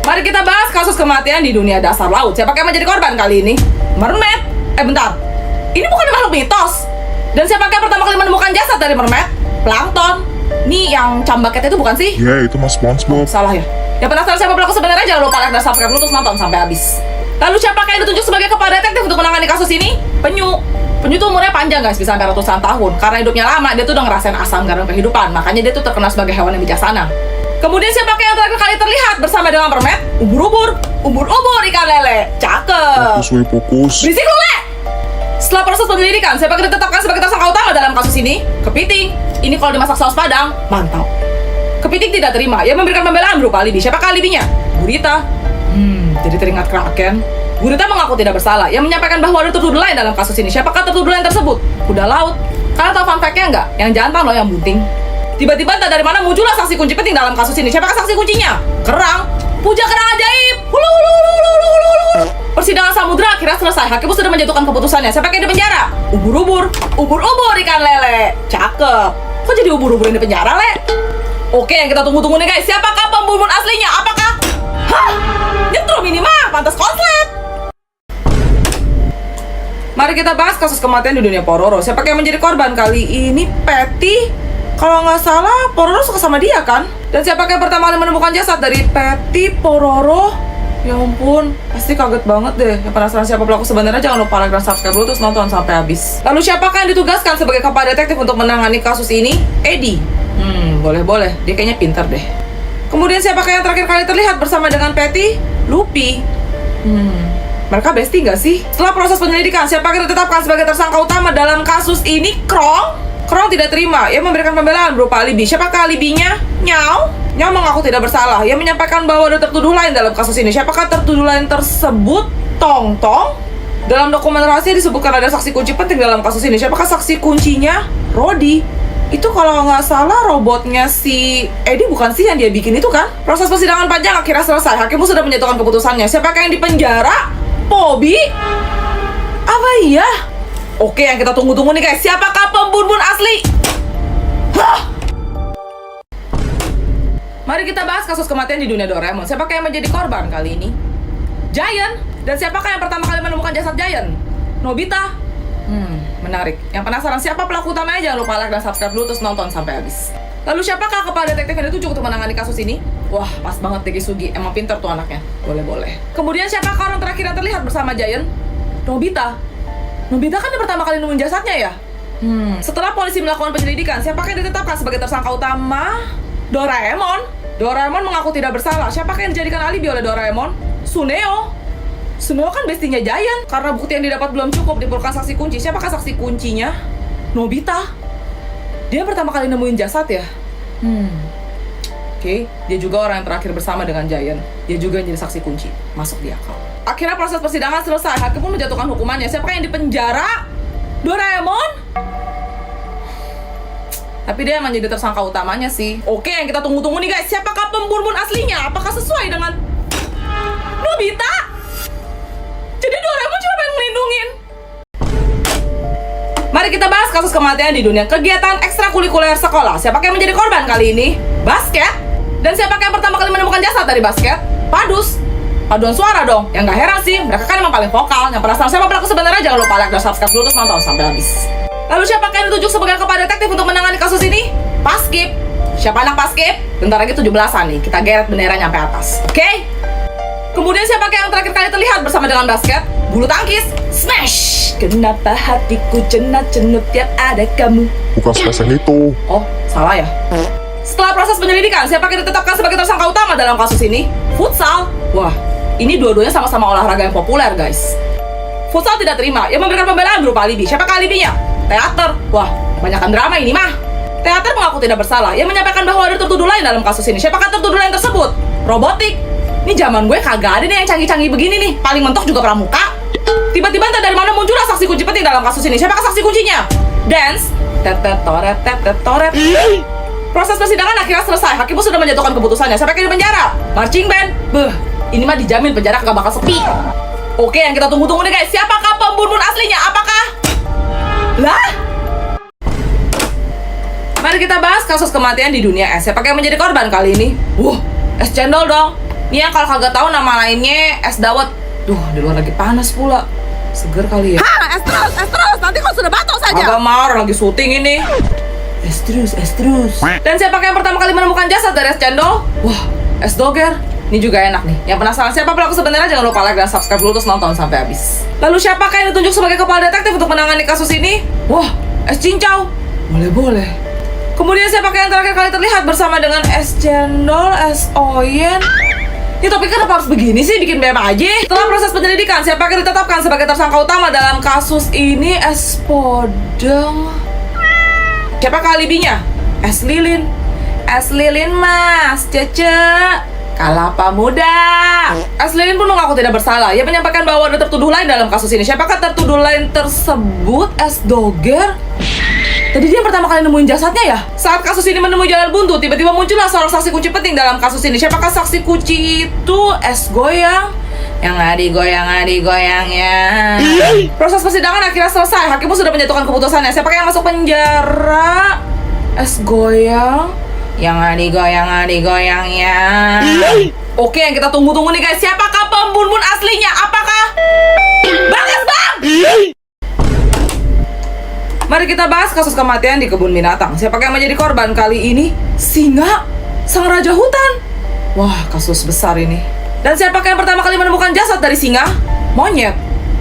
Mari kita bahas kasus kematian di dunia dasar laut. Siapa yang menjadi korban kali ini? Mermaid? Bentar. Ini bukan makhluk mitos. Dan siapa yang pertama kali menemukan jasad dari mermaid? Plankton. Nih yang cambaket itu bukan sih? Ya, itu Mas SpongeBob. Salah ya? Yang penasaran siapa pelaku sebenarnya? Jangan lupa like dan subscribe dulu terus nonton sampai habis. Lalu siapa yang ditunjuk sebagai kepala detektif untuk menangani kasus ini? Penyu. Penyu tuh umurnya panjang guys, bisa sampai ratusan tahun. Karena hidupnya lama, dia tuh udah ngerasain asam garam kehidupan. Makanya dia tuh terkenal sebagai hewan yang bijaksana. Kemudian siapa yang terakhir kali terlihat bersama dengan mermaid? Ubur-ubur. Ubur-ubur ikan lele. Cakep. Fokus, fokus. Berisik lu, Le! Setelah proses penyelidikan, siapa yang ditetapkan sebagai tersangka utama dalam kasus ini? Kepiting. Ini kalau dimasak saus padang, mantap. Kepiting tidak terima, ia memberikan pembelaan berupa alibi. Siapakah alibinya? Gurita. Jadi teringat Kraken. Gurita mengaku tidak bersalah. Ia menyampaikan bahwa ada tertuduh lain dalam kasus ini. Siapakah tertuduh lain tersebut? Kuda laut. Kalian tahu fun fact-nya nggak? Yang jantan loh yang bunting. Tiba-tiba entah dari mana muncullah saksi kunci penting dalam kasus ini. Siapakah saksi kuncinya? Kerang. Puja kerang ajaib. Hulu hulu hulu hulu hulu hulu. Persidangan samudra akhirnya selesai. Hakim sudah menjatuhkan keputusannya. Siapa yang di penjara? Ubur-ubur. Ubur-ubur ikan lele. Cakep. Kok jadi ubur-ubur yang di penjara, Le? Oke, yang kita tunggu-tunggu nih guys. Siapakah pembunuh aslinya? Apakah? Hah? Nyetrum ini mah. Pantas konslet. Mari kita bahas kasus kematian di dunia Pororo. Siapa yang menjadi korban kali ini? Patty. Kalau nggak salah, Pororo suka sama dia kan? Dan siapa yang pertama kali menemukan jasad dari Patty Pororo? Ya ampun, pasti kaget banget deh. Yang penasaran siapa pelaku sebenarnya, jangan lupa like dan subscribe dulu terus nonton sampai habis. Lalu siapakah yang ditugaskan sebagai kepala detektif untuk menangani kasus ini? Eddie. Boleh-boleh, dia kayaknya pintar deh. Kemudian siapakah yang terakhir kali terlihat bersama dengan Patty? Luffy. Mereka bestie nggak sih? Setelah proses penyelidikan, siapa yang ditetapkan sebagai tersangka utama dalam kasus ini? Krong. Krong tidak terima. Ia memberikan pembelaan berupa alibi. Siapakah alibinya? Nyao. Nyao mengaku tidak bersalah. Ia menyampaikan bahwa ada tertuduh lain dalam kasus ini. Siapakah tertuduh lain tersebut? Tong Tong. Dalam dokumen rahasia disebutkan ada saksi kunci penting dalam kasus ini. Siapakah saksi kuncinya? Rodi. Itu kalau nggak salah robotnya si Eddie bukan sih yang dia bikin itu kan? Proses persidangan panjang akhirnya selesai. Hakim sudah menjatuhkan keputusannya. Siapakah yang dipenjara? Bobby? Apa iya? Oke, yang kita tunggu-tunggu nih guys. Siapakah pembunuh asli? Hah? Mari kita bahas kasus kematian di dunia Doraemon. Siapakah yang menjadi korban kali ini? Giant. Dan siapakah yang pertama kali menemukan jasad Giant? Nobita. Menarik. Yang penasaran siapa pelaku utamanya? Jangan lupa like dan subscribe dulu terus nonton sampai habis. Lalu siapakah kepala detektif yang ditunjuk untuk menangani kasus ini? Wah, pas banget Deki Sugi. Emang pinter tuh anaknya. Boleh-boleh. Kemudian siapakah orang terakhir yang terlihat bersama Giant? Nobita. Nobita kan yang pertama kali nemuin jasadnya ya? Setelah polisi melakukan penyelidikan, siapakah yang ditetapkan sebagai tersangka utama? Doraemon. Doraemon mengaku tidak bersalah. Siapakah yang dijadikan alibi oleh Doraemon? Suneo. Suneo kan bestinya Giant. Karena bukti yang didapat belum cukup, diperlukan saksi kunci. Siapakah saksi kuncinya? Nobita. Dia pertama kali nemuin jasad ya? Oke, dia juga orang yang terakhir bersama dengan Giant. Dia juga yang jadi saksi kunci. Masuk di akal. Akhirnya proses persidangan selesai. Hakim pun menjatuhkan hukumannya. Siapakah yang dipenjara? Doraemon? Tapi dia emang jadi tersangka utamanya sih. Oke, yang kita tunggu-tunggu nih guys. Siapakah pembunuh aslinya? Apakah sesuai dengan Nobita? Jadi Doraemon cuma pengen ngelindungin. Mari kita bahas kasus kematian di dunia kegiatan ekstrakurikuler sekolah. Siapakah yang menjadi korban kali ini? Basket. Dan siapakah yang pertama kali menemukan jasad dari basket? Padus. Paduan suara dong. Yang gak heran sih, mereka kan emang paling vokal. Yang penasaran siapa pelaku sebenarnya? Jangan lupa like dan subscribe dulu terus nonton sampai habis. Lalu siapakah yang ditunjuk sebagai kepala detektif untuk menangani kasus ini? Paskib. Siapa anak Paskib? Bentar lagi 17-an nih. Kita geret bendera nyampe atas. Oke? Kemudian siapakah yang terakhir kali terlihat bersama dengan basket? Bulu tangkis. Smash! Kenapa hatiku cenut-cenut tiap ada kamu? Bukan spesial itu. Oh, salah ya? Setelah proses penyelidikan, siapa yang ditetapkan sebagai tersangka utama dalam kasus ini? Futsal. Wah, ini dua-duanya sama-sama olahraga yang populer, guys. Futsal tidak terima. Ia memberikan pembelaan berupa alibi. Siapakah alibinya? Teater. Wah, kebanyakan drama ini mah. Teater mengaku tidak bersalah. Ia menyampaikan bahwa ada tertuduh lain dalam kasus ini. Siapakah tertuduh lain tersebut? Robotik. Ini zaman gue kagak ada nih yang canggih-canggih begini nih. Paling mentok juga pramuka. Tiba-tiba entah dari mana muncullah saksi kunci penting dalam kasus ini. Siapakah saksi kuncinya? Dance. Tetet-toret, tetet-toret. Proses persidangan akhirnya selesai. Hakim pun sudah menjatuhkan keputusannya. Siapa yang di penjara? Marching band. Ini mah dijamin penjara kagak bakal sepi. Oke, yang kita tunggu-tunggu nih guys. Siapakah pembunuh aslinya? Apakah? Lah? Mari kita bahas kasus kematian di dunia es. Siapa yang menjadi korban kali ini? Es cendol dong. Nih yang kalau kagak tahu nama lainnya es dawet. Duh, di luar lagi panas pula. Seger kali ya. Es terus, nanti kau sudah batuk saja. Agak marah lagi syuting ini. Es terus. Dan siapa yang pertama kali menemukan jasad dari es cendol? Wah, es doger. Ini juga enak nih. Yang penasaran siapa pelaku sebenarnya, jangan lupa like dan subscribe dulu terus nonton sampai habis. Lalu siapakah yang ditunjuk sebagai kepala detektif untuk menangani kasus ini? Wah, es cincau. Boleh. Kemudian siapakah yang terakhir kali terlihat bersama dengan es cendol, es oyen? Ini topik kenapa harus begini sih? Bikin BM aja. Setelah proses penyelidikan, siapa yang ditetapkan sebagai tersangka utama dalam kasus ini? Es podeng. Siapakah alibinya? Es lilin. Es lilin mas, Cece. Kalapa muda. Es lilin pun mengaku tidak bersalah. Ia menyampaikan bahwa ada tertuduh lain dalam kasus ini. Siapakah tertuduh lain tersebut? Es doger. Tadi dia yang pertama kali nemuin jasadnya ya? Saat kasus ini menemui jalan buntu, tiba-tiba muncullah seorang saksi kunci penting dalam kasus ini. Siapakah saksi kunci itu? Es goyang. Yang goyang-goyangnya. Proses persidangan akhirnya selesai. Hakim pun sudah menjatuhkan keputusannya. Siapakah yang masuk penjara? Es goyang. Yang goyang-goyangnya. Oke, yang kita tunggu-tunggu nih guys. Siapakah pembunuh aslinya? Apakah Bagas Bang? Mari kita bahas kasus kematian di kebun binatang. Siapakah yang menjadi korban kali ini? Singa, sang raja hutan. Wah, kasus besar ini. Dan siapakah yang pertama kali menemukan jasad dari singa? Monyet.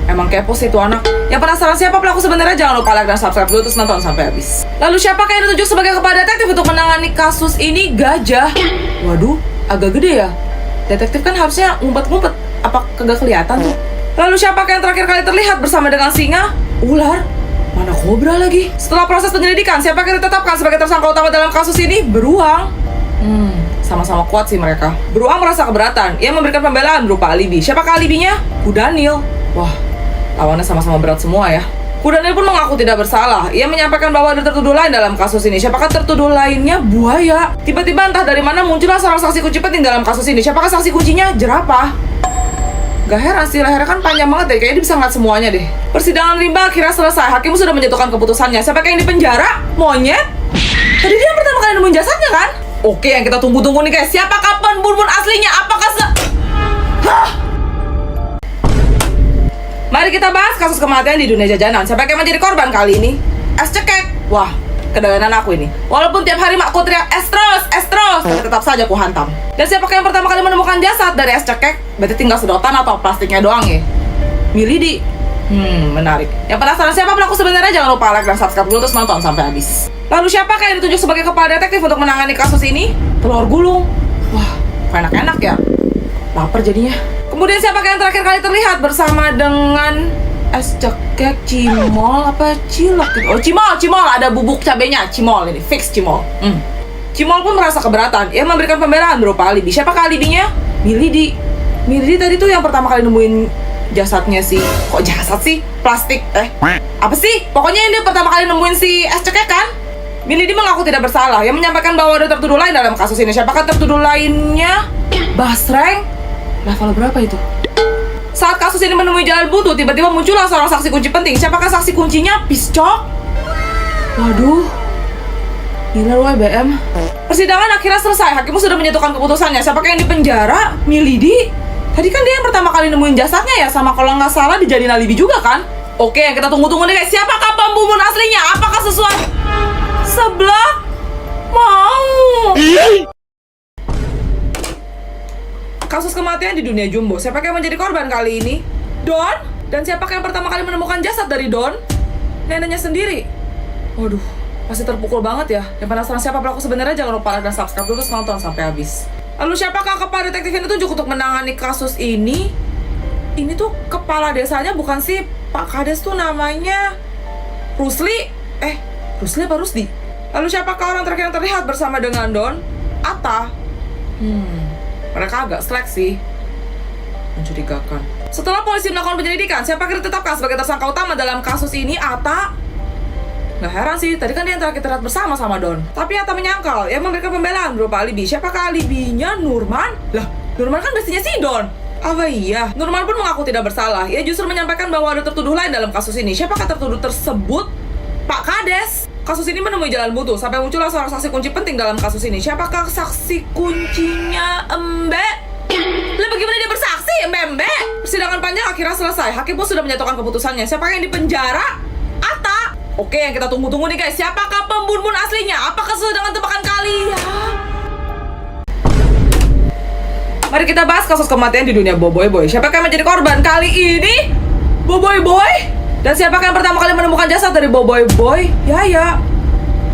Emang kepo sih itu anak. Yang penasaran siapa pelaku sebenarnya, jangan lupa like dan subscribe dulu terus nonton sampai habis. Lalu siapakah yang ditunjuk sebagai kepala detektif untuk menangani kasus ini? Gajah. Waduh, agak gede ya. Detektif kan harusnya ngumpet-ngumpet. Apa kagak kelihatan tuh? Lalu siapakah yang terakhir kali terlihat bersama dengan singa? Ular. Mana kobra lagi? Setelah proses penyelidikan, siapakah yang ditetapkan sebagai tersangka utama dalam kasus ini? Beruang. Sama-sama kuat sih mereka. Beruang merasa keberatan. Ia memberikan pembelaan berupa alibi. Siapakah alibinya? Kudanil. Wah, lawannya sama-sama berat semua ya. Kudanil pun mengaku tidak bersalah. Ia menyampaikan bahwa ada tertuduh lain dalam kasus ini. Siapakah tertuduh lainnya? Buaya. Tiba-tiba entah dari mana muncullah seorang saksi kunci penting dalam kasus ini. Siapakah saksi kuncinya? Jerapah. Gak heran sih, lehernya kan panjang banget deh. Kayaknya dia bisa ngeliat semuanya deh. Persidangan rimba akhirnya selesai. Hakim sudah menjatuhkan keputusannya. Siapakah yang dipenjara? Monyet. Tadi dia yang pertama kali nemuin jasadnya kan? Oke, yang kita tunggu-tunggu nih guys. Siapakah pembunuh aslinya? Apakah Hah? Mari kita bahas kasus kematian di dunia jajanan. Siapa yang menjadi korban kali ini? Es cekek. Wah, kedatangan aku ini. Walaupun tiap hari makku teriak es terus, tapi tetap saja ku hantam. Dan siapa yang pertama kali menemukan jasad dari es cekek? Berarti tinggal sedotan atau plastiknya doang ya? Milidi. Menarik. Yang penasaran siapa pelaku sebenarnya, jangan lupa like dan subscribe dulu terus nonton sampai habis. Lalu siapakah yang ditunjuk sebagai kepala detektif untuk menangani kasus ini? Telur gulung. Wah, enak-enak ya. Lapar jadinya. Kemudian siapakah yang terakhir kali terlihat bersama dengan es cekek, cimol, apa cilok gitu? Oh, cimol, ada bubuk cabenya, cimol ini, fix cimol. Cimol pun merasa keberatan. Ia memberikan pembelaan berupa alibi. Siapakah alibinya? Milidi tadi tuh yang pertama kali nemuin jasadnya sih. Kok jasad sih? Plastik. Apa sih? Pokoknya yang dia pertama kali nemuin si es cekek kan? Milidi mengaku tidak bersalah. Ia menyampaikan bahwa ada tertuduh lain dalam kasus ini. Siapakah tertuduh lainnya? Basreng. Level berapa itu? Saat kasus ini menemui jalan buntu, tiba-tiba muncullah seorang saksi kunci penting. Siapakah saksi kuncinya? Piscok. Waduh, gila lu BM. Persidangan akhirnya selesai. Hakim sudah menjatuhkan keputusannya. Siapakah yang dipenjara? Milidi. Tadi kan dia yang pertama kali nemuin jasadnya ya, sama kalau nggak salah dijadiin alibi juga kan? Oke, yang kita tunggu-tunggu nih guys. Siapakah pembunuh aslinya? Apakah sesuai sebelah mau? Kasus kematian di dunia jumbo. Siapakah yang menjadi korban kali ini? Don. Dan siapakah yang pertama kali menemukan jasad dari Don? Neneknya sendiri. Waduh, pasti terpukul banget ya. Yang penasaran siapa pelaku sebenarnya, jangan lupa like dan subscribe dulu terus nonton sampai habis. Lalu siapakah kepala detektif yang ditunjuk untuk menangani kasus ini? Ini tuh kepala desanya bukan sih Pak Kades tuh namanya Rusli. Rusli apa Rusdi? Lalu siapakah orang terakhir yang terlihat bersama dengan Don? Atta. Mereka agak slack sih. Mencurigakan. Setelah polisi melakukan penyelidikan, siapa yang ditetapkan sebagai tersangka utama dalam kasus ini? Atta. Nggak heran sih, tadi kan dia yang terakhir terlihat bersama sama Don. Tapi Atta menyangkal, ia memberikan pembelaan berupa alibi. Siapakah alibinya? Nurman? Lah, Nurman kan bestinya si Don. Apa iya? Nurman pun mengaku tidak bersalah. Ia justru menyampaikan bahwa ada tertuduh lain dalam kasus ini. Siapakah tertuduh tersebut? Pak Kades. Kasus ini menemui jalan buntu sampai muncullah seorang saksi kunci penting dalam kasus ini. Siapakah saksi kuncinya? Embe? akhirnya selesai. Hakim pun sudah menyatakan keputusannya. Siapa yang dipenjara? Atta. Oke, yang kita tunggu-tunggu nih guys. Siapakah pembunuh aslinya? Apakah sesuai dengan tebakan kalian? Mari kita bahas kasus kematian di dunia Boboiboy Boy. Siapakah yang menjadi korban kali ini? Boboiboy Boy? Dan siapakah yang pertama kali menemukan jasad dari Boboiboy Boy? Ya.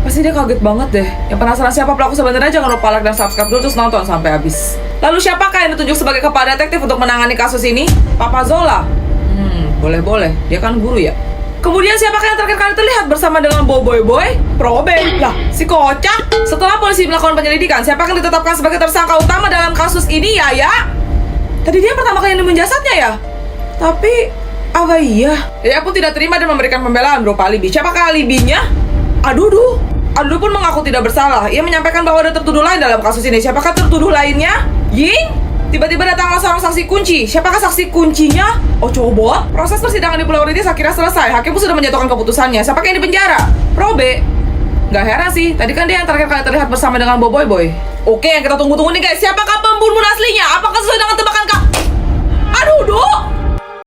Pasti dia kaget banget deh. Yang penasaran siapa pelaku sebenarnya, jangan lupa like dan subscribe dulu terus nonton sampai habis. Lalu siapakah yang ditunjuk sebagai kepala detektif untuk menangani kasus ini? Papa Zola. Boleh. Dia kan guru ya. Kemudian siapakah yang terakhir kali terlihat bersama dengan Boboiboy Boy? Probe. Lah, si kocak. Setelah polisi melakukan penyelidikan, siapa yang ditetapkan sebagai tersangka utama dalam kasus ini? Ya. Tadi dia pertama kali nemuin jasadnya ya? Tapi, apa iya? Dia pun tidak terima dan memberikan pembelaan berupa alibi. Siapakah alibinya? Aduh pun mengaku tidak bersalah. Ia menyampaikan bahwa ada tertuduh lain dalam kasus ini. Siapakah tertuduh lainnya? Ying? Tiba-tiba datanglah seorang saksi kunci. Siapakah saksi kuncinya? Oh coba. Proses persidangan di Pulau Rintis akhirnya selesai. Hakim pun sudah menyatakan keputusannya. Siapakah yang dipenjara? Probe. Gak heran sih, tadi kan dia yang terakhir kali terlihat bersama dengan Boboiboy Boy. Oke, yang kita tunggu-tunggu nih guys. Siapakah pembunuh aslinya? Apakah sesuai dengan tebakan kak? Aduh,